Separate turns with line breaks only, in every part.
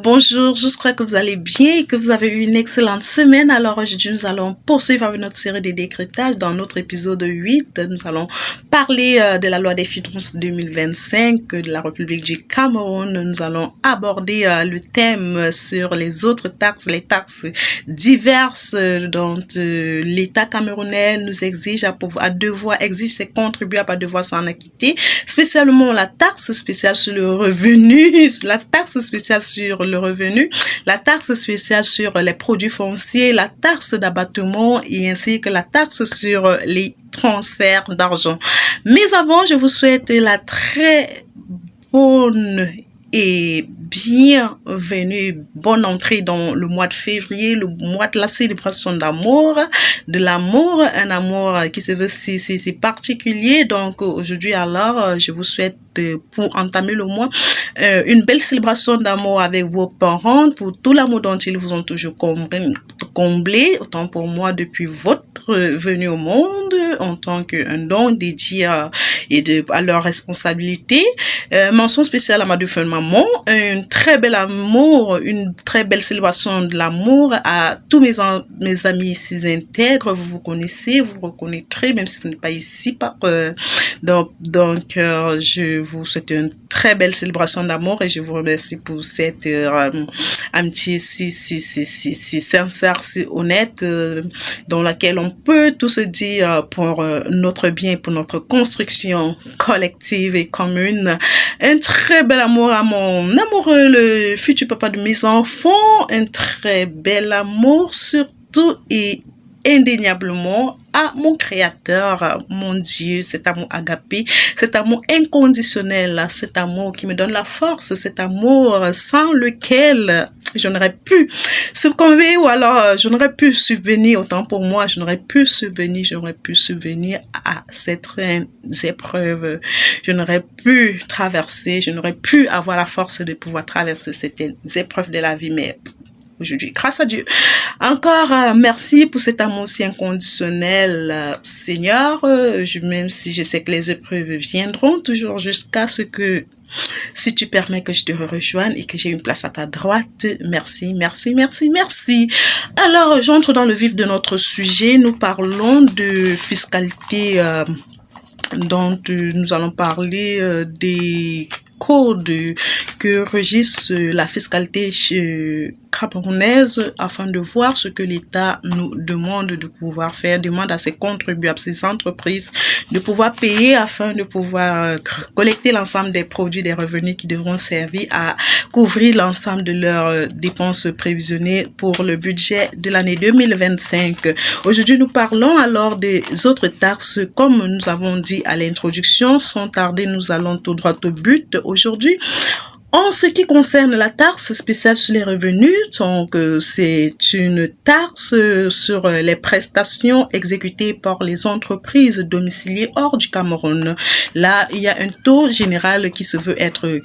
Bonjour, j'espère que vous allez bien et que vous avez eu une excellente semaine. Alors aujourd'hui, nous allons poursuivre avec notre série de décryptages. Dans notre épisode 8, nous allons parler de la loi des finances 2025 de la République du Cameroun. Nous allons aborder le thème sur les autres taxes, les taxes diverses dont l'État camerounais nous exige exige ses contribuables à devoir s'en acquitter, spécialement la taxe spéciale sur le revenu, la taxe spéciale sur le revenu, la taxe spéciale sur les produits fonciers, la taxe d'abattement et ainsi que la taxe sur les transferts d'argent. Mais avant, je vous souhaite la très bonne et bienvenue, bonne entrée dans le mois de février, le mois de la célébration d'amour, un amour qui se veut si particulier. Donc aujourd'hui alors, je vous souhaite pour entamer le mois, une belle célébration d'amour avec vos parents, pour tout l'amour dont ils vous ont toujours comblé, autant pour moi depuis votre venue au monde, en tant qu'un don dédié à leur responsabilité. Mention spéciale à ma défunte maman, un très bel amour, une très belle célébration de l'amour à tous mes amis ici intègres. Vous vous connaissez, vous vous reconnaîtrez, même si vous n'êtes pas ici. Donc, je vous souhaite une très belle célébration d'amour et je vous remercie pour cette amitié si sincère, si honnête, dans laquelle on peut tout se dire pour notre bien, pour notre construction collective et commune. Un très bel amour à mon amoureux, le futur papa de mes enfants, un très bel amour surtout et indéniablement à mon créateur, mon Dieu, cet amour agapé, cet amour inconditionnel, cet amour qui me donne la force, cet amour sans lequel je n'aurais pu succomber ou alors je n'aurais pu subvenir, autant pour moi, je n'aurais pu subvenir à certaines épreuves, je n'aurais pu traverser, je n'aurais pu avoir la force de pouvoir traverser certaines épreuves de la vie, mais aujourd'hui, grâce à Dieu. Encore merci pour cet amour si inconditionnel, Seigneur, même si je sais que les épreuves viendront toujours jusqu'à ce que, si tu permets que je te rejoigne et que j'ai une place à ta droite, merci, merci, merci, merci. Alors, j'entre dans le vif de notre sujet. Nous parlons de fiscalité, dont nous allons parler des codes que régissent la fiscalité camerounaise afin de voir ce que l'État nous demande de pouvoir faire, demande à ses contribuables, ses entreprises de pouvoir payer afin de pouvoir collecter l'ensemble des produits, des revenus qui devront servir à couvrir l'ensemble de leurs dépenses prévisionnées pour le budget de l'année 2025. Aujourd'hui, nous parlons alors des autres taxes. Comme nous avons dit à l'introduction, sans tarder, nous allons tout droit au but aujourd'hui. En ce qui concerne la taxe spéciale sur les revenus, donc c'est une taxe sur les prestations exécutées par les entreprises domiciliées hors du Cameroun. Là, il y a un taux général qui se veut être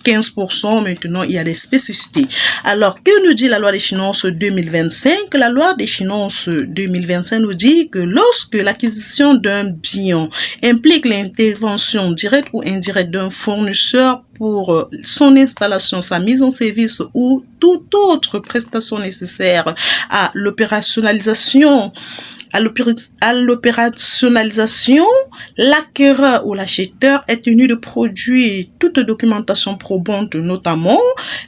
15%. Maintenant, il y a des spécificités. Alors, que nous dit la loi des finances 2025? La loi des finances 2025 nous dit que lorsque l'acquisition d'un bien implique l'intervention directe ou indirecte d'un fournisseur pour son installation, sa mise en service ou toute autre prestation nécessaire à l'opérationnalisation, l'acquéreur ou l'acheteur est tenu de produire toute documentation probante, notamment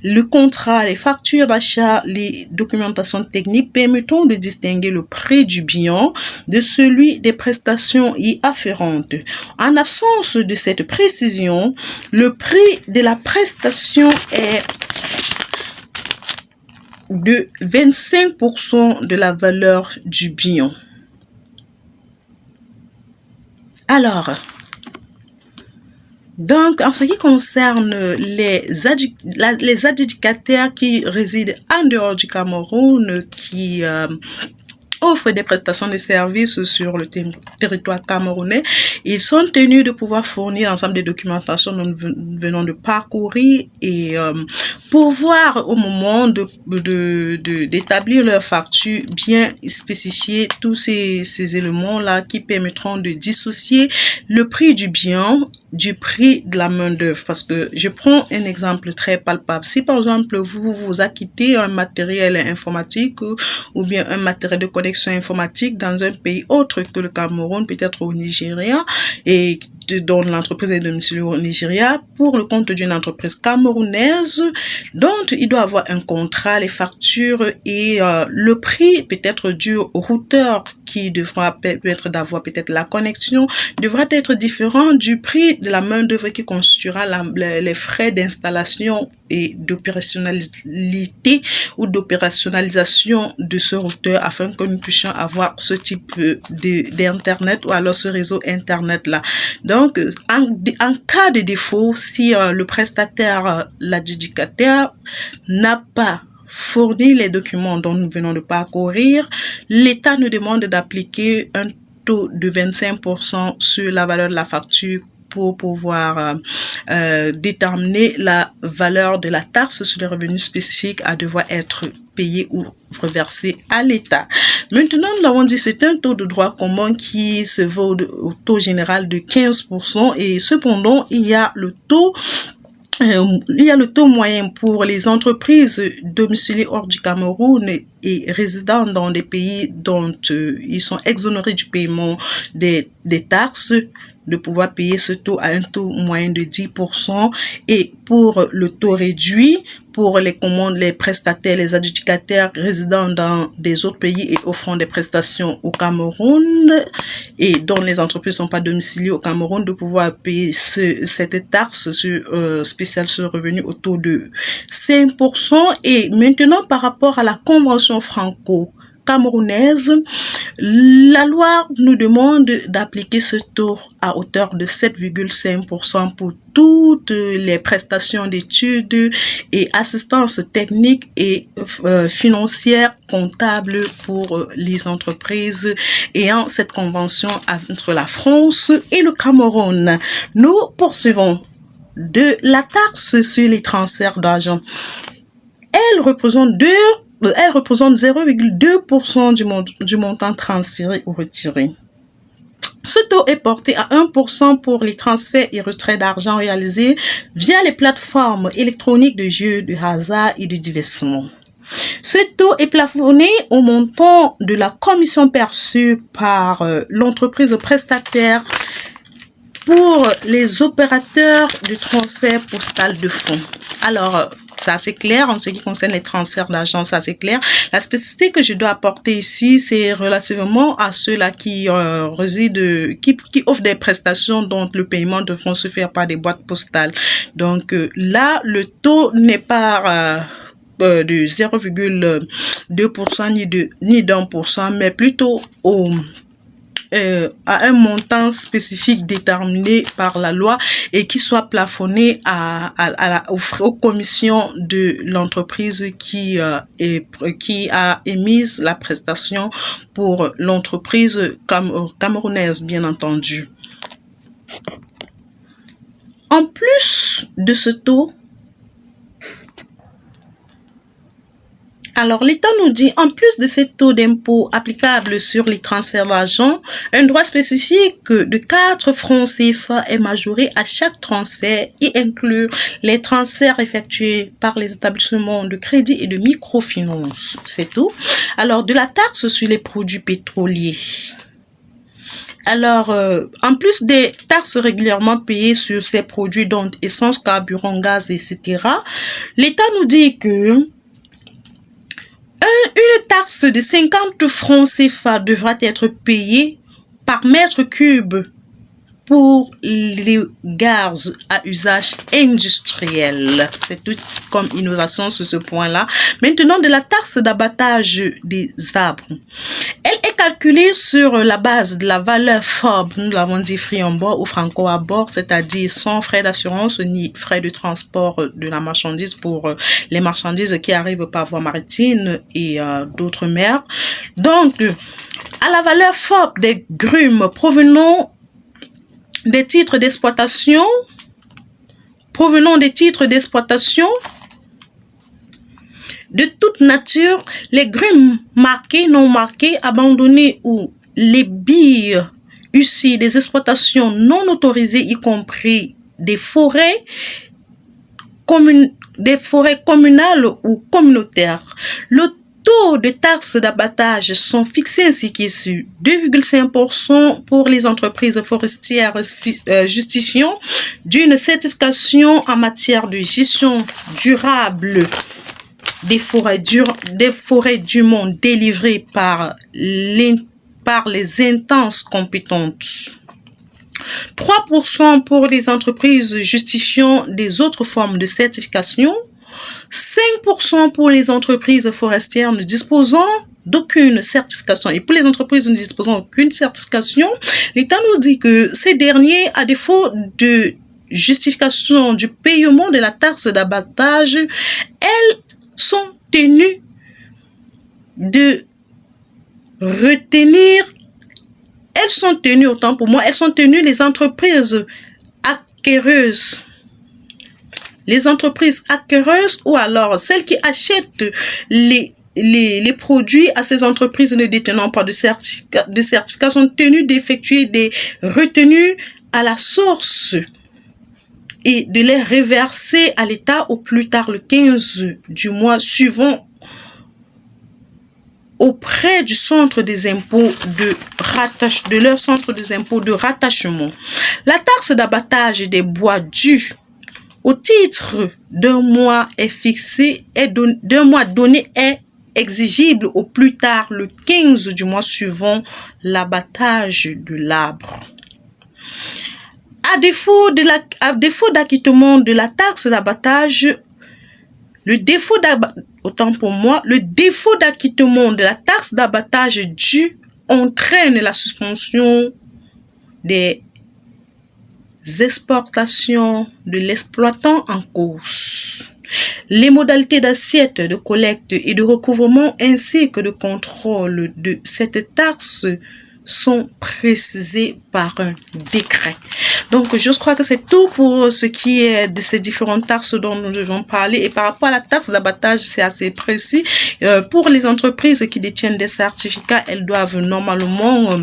le contrat, les factures d'achat, les documentations techniques permettant de distinguer le prix du bien de celui des prestations y afférentes. En absence de cette précision, le prix de la prestation est de 25% de la valeur du bien. Alors, donc, en ce qui concerne les adjudicataires qui résident en dehors du Cameroun, qui offrent des prestations de services sur le territoire camerounais, ils sont tenus de pouvoir fournir l'ensemble des documentations dont nous venons de parcourir et pouvoir au moment d'établir leur facture bien spécifier tous ces éléments-là qui permettront de dissocier le prix du bien du prix de la main-d'œuvre. Parce que je prends un exemple très palpable. Si par exemple vous acquitez un matériel informatique ou bien un matériel de connexion informatique dans un pays autre que le Cameroun, peut-être au Nigeria, et dont l'entreprise est domiciliée au Nigeria, pour le compte d'une entreprise camerounaise, donc il doit avoir un contrat, les factures et le prix peut-être du routeur qui devra permettre d'avoir peut-être la connexion devra être différent du prix de la main-d'œuvre qui constituera les frais d'installation et d'opérationnalité ou d'opérationnalisation de ce routeur afin que nous puissions avoir ce type d'internet ou alors ce réseau internet là. Donc en cas de défaut, si le prestataire, l'adjudicataire n'a pas fourni les documents dont nous venons de parcourir, l'État nous demande d'appliquer un taux de 25% sur la valeur de la facture pour pouvoir déterminer la valeur de la taxe sur les revenus spécifiques à devoir être payé ou reversé à l'État. Maintenant, nous l'avons dit, c'est un taux de droit commun qui se vaut au taux général de 15% et cependant, il y a le taux moyen pour les entreprises domiciliées hors du Cameroun et résidant dans des pays dont ils sont exonérés du paiement des taxes, de pouvoir payer ce taux à un taux moyen de 10%, et pour le taux réduit, pour les commandes, les prestataires, les adjudicataires résidant dans des autres pays et offrant des prestations au Cameroun et dont les entreprises ne sont pas domiciliées au Cameroun, de pouvoir payer cette taxe spéciale sur le revenu au taux de 5%. Et maintenant, par rapport à la convention franco-camerounaise, la loi nous demande d'appliquer ce taux à hauteur de 7,5% pour toutes les prestations d'études et assistance technique et financière comptable pour les entreprises ayant cette convention entre la France et le Cameroun. Nous poursuivons. De la taxe sur les transferts d'argent. Elle représente 0,2% du montant transféré ou retiré. Ce taux est porté à 1% pour les transferts et retraits d'argent réalisés via les plateformes électroniques de jeux de hasard et de divertissement. Ce taux est plafonné au montant de la commission perçue par l'entreprise prestataire pour les opérateurs de transfert postal de fonds. Alors, c'est assez clair en ce qui concerne les transferts d'argent, c'est assez clair. La spécificité que je dois apporter ici, c'est relativement à ceux-là qui résident, qui offrent des prestations dont le paiement devront se faire par des boîtes postales. Donc là, le taux n'est pas de 0,2% ni d'1%, mais plutôt à un montant spécifique déterminé par la loi et qui soit plafonné aux commissions de l'entreprise qui a émise la prestation pour l'entreprise camerounaise, bien entendu. En plus de ce taux, alors, l'État nous dit, en plus de ces taux d'impôt applicables sur les transferts d'argent, un droit spécifique de 4 francs CFA est majoré à chaque transfert et inclut les transferts effectués par les établissements de crédit et de microfinance. C'est tout. Alors, de la taxe sur les produits pétroliers. Alors, en plus des taxes régulièrement payées sur ces produits, dont essence, carburant, gaz, etc., l'État nous dit que une taxe de 50 francs CFA devra être payée par mètre cube pour les gaz à usage industriel. C'est tout comme innovation sur ce point-là. Maintenant, de la taxe d'abattage des arbres. Elle est calculée sur la base de la valeur FOB, nous l'avons dit free on board ou franco à bord, c'est-à-dire sans frais d'assurance ni frais de transport de la marchandise pour les marchandises qui arrivent par voie maritime et d'autres mers. Donc, à la valeur FOB des grumes provenant des titres d'exploitation, de toute nature, les grumes marquées, non marquées, abandonnées ou les billes ici des exploitations non autorisées, y compris des forêts communales ou communautaires. Le taux de taxes d'abattage sont fixés ainsi que sur 2,5% pour les entreprises forestières justifiant d'une certification en matière de gestion durable des forêts du monde délivrées par les instances compétentes. 3% pour les entreprises justifiant des autres formes de certification. 5% pour les entreprises forestières ne disposant d'aucune certification. Et pour les entreprises ne disposant d'aucune certification, l'État nous dit que ces derniers, à défaut de justification du paiement de la taxe d'abattage, elles sont tenues de retenir, elles sont tenues, autant pour moi, elles sont tenues, les entreprises acquéreuses. Les entreprises acquéreuses ou alors celles qui achètent les produits à ces entreprises ne détenant pas de certificat sont tenues d'effectuer des retenues à la source et de les reverser à l'État au plus tard le 15 du mois suivant auprès du centre des impôts de leur centre des impôts de rattachement. La taxe d'abattage des bois due au titre d'un mois est fixée et d'un mois donné est exigible au plus tard le 15 du mois suivant l'abattage de l'arbre. À défaut d'acquittement de la taxe d'abattage, le défaut d'acquittement de la taxe d'abattage due entraîne la suspension des exportations de l'exploitant en cause. Les modalités d'assiette, de collecte et de recouvrement ainsi que de contrôle de cette taxe sont précisées par un décret. Donc, je crois que c'est tout pour ce qui est de ces différentes taxes dont nous devons parler. Et par rapport à la taxe d'abattage, c'est assez précis. Pour les entreprises qui détiennent des certificats, elles doivent normalement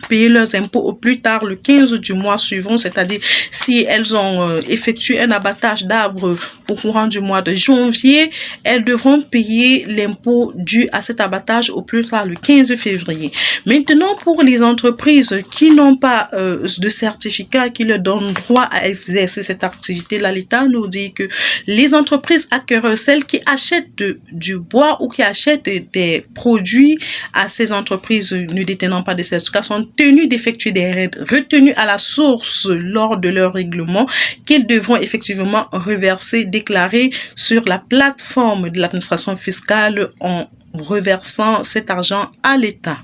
payer leurs impôts au plus tard le 15 du mois suivant, c'est-à-dire si elles ont effectué un abattage d'arbres au courant du mois de janvier, elles devront payer l'impôt dû à cet abattage au plus tard le 15 février. Maintenant, pour les entreprises qui n'ont pas de certificat qui leur donne droit à exercer cette activité-là, l'État nous dit que les entreprises acquéreuses, celles qui achètent du bois ou qui achètent des produits à ces entreprises ne détenant pas de certificat, sont tenues d'effectuer des retenues à la source lors de leur règlement qu'ils devront effectivement reverser, déclarer sur la plateforme de l'administration fiscale en reversant cet argent à l'État.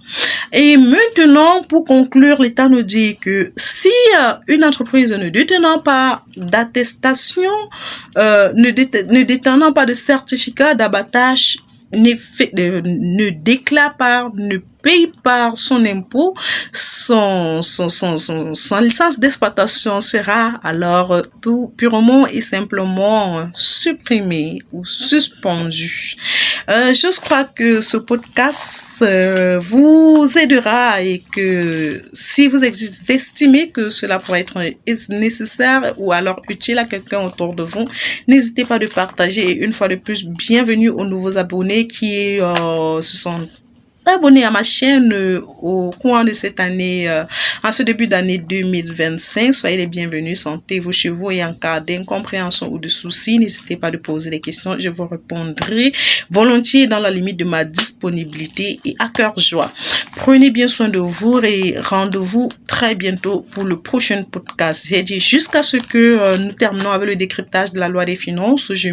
Et maintenant, pour conclure, l'État nous dit que si une entreprise ne détenant pas d'attestation, ne détenant pas de certificat d'abattage, ne déclare pas, ne paye par son impôt, son licence d'exploitation sera alors tout purement et simplement supprimée ou suspendue. Je crois que ce podcast vous aidera et que si vous estimez que cela pourrait être nécessaire ou alors utile à quelqu'un autour de vous, n'hésitez pas de partager. Et une fois de plus, bienvenue aux nouveaux abonnés qui se sont abonnés à ma chaîne au courant de cette année, en ce début d'année 2025. Soyez les bienvenus, sentez-vous chez vous et en cas d'incompréhension ou de soucis, n'hésitez pas de poser des questions. Je vous répondrai volontiers dans la limite de ma disponibilité et à cœur joie. Prenez bien soin de vous et rendez-vous très bientôt pour le prochain podcast. J'ai dit jusqu'à ce que nous terminons avec le décryptage de la loi des finances. Je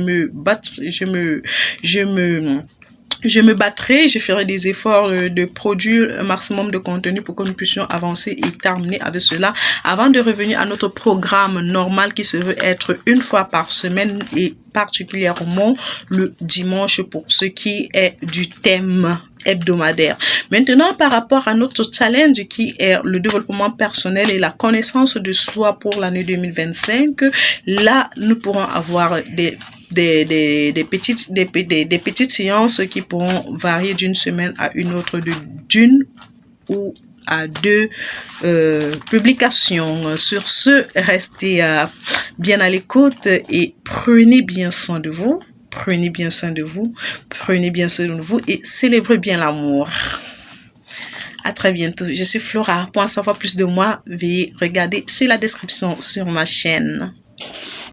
me battrai, je ferai des efforts de produire un maximum de contenu pour que nous puissions avancer et terminer avec cela avant de revenir à notre programme normal qui se veut être une fois par semaine et particulièrement le dimanche pour ce qui est du thème hebdomadaire. Maintenant, par rapport à notre challenge qui est le développement personnel et la connaissance de soi pour l'année 2025, là, nous pourrons avoir des petites séances qui pourront varier d'une semaine à une autre, d'une ou à 2 publications. Sur ce, restez bien à l'écoute et prenez bien soin de vous. Prenez bien soin de vous. Prenez bien soin de vous et célébrez bien l'amour. À très bientôt. Je suis Flora. Pour en savoir plus de moi, veuillez regarder sur la description sur ma chaîne.